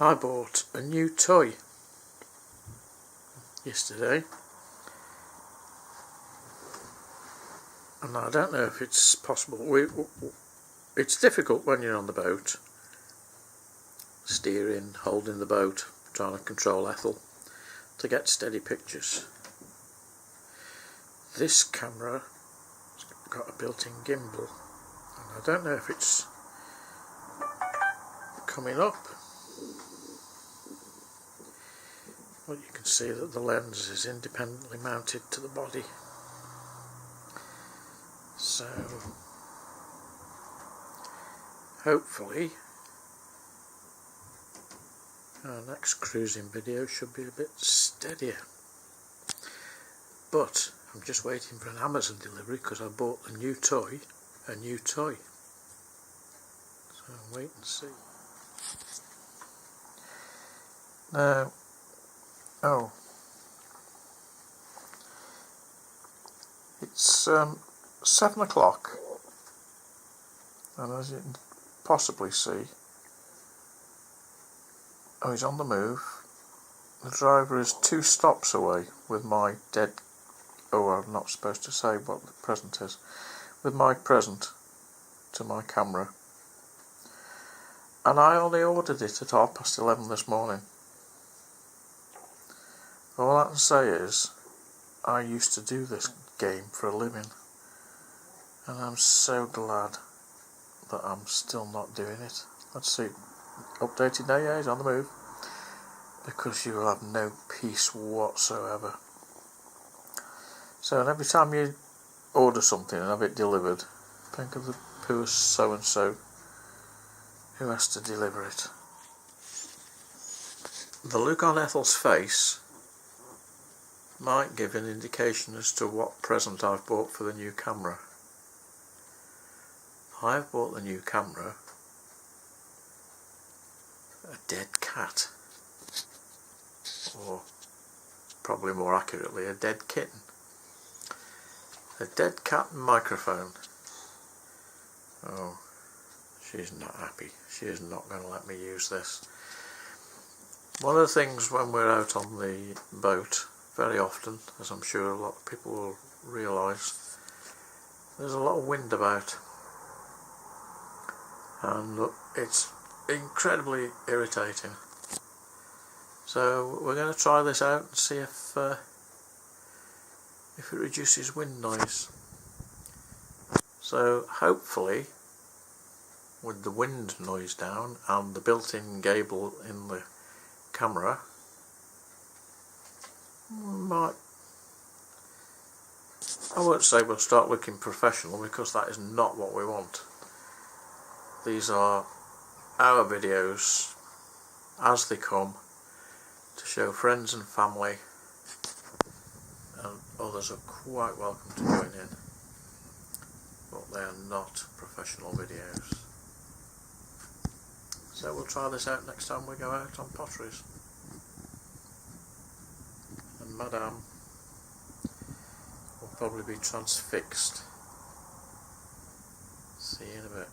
I bought a new toy yesterday, and I don't know if it's possible. It's difficult when you're on the boat, steering, holding the boat, trying to control Ethel, to get steady pictures. This camera has got a built-in gimbal, and I don't know if it's coming up. Well, you can see that the lens is independently mounted to the body. So hopefully our next cruising video should be a bit steadier. But I'm just waiting for an Amazon delivery because I bought a new toy. So I'll wait and see. Now, it's 7 o'clock, and as you can possibly see, he's on the move. The driver is 2 stops away with my I'm not supposed to say what the present is, with my present to my camera, and I only ordered it at 11:30 this morning. All I can say is, I used to do this game for a living, and I'm so glad that I'm still not doing it. Let's see, updated now, yeah, he's on the move, because you will have no peace whatsoever. So, and every time you order something and have it delivered, think of the poor so-and-so who has to deliver it. The look on Ethel's face might give an indication as to what present I've bought for the new camera. I've bought the new camera a dead cat, or probably more accurately a dead kitten. A dead cat microphone. Oh, she's not happy. She is not going to let me use this. One of the things when we're out on the boat, very often, as I'm sure a lot of people will realise, there's a lot of wind about, and it's incredibly irritating. So we're going to try this out and see if it reduces wind noise. So hopefully, with the wind noise down and the built-in gable in the camera, I won't say we'll start looking professional, because that is not what we want. These are our videos as they come, to show friends and family, and others are quite welcome to join in, but they are not professional videos. So we'll try this out next time we go out on Potteries. And Madame will probably be transfixed. See you in a bit.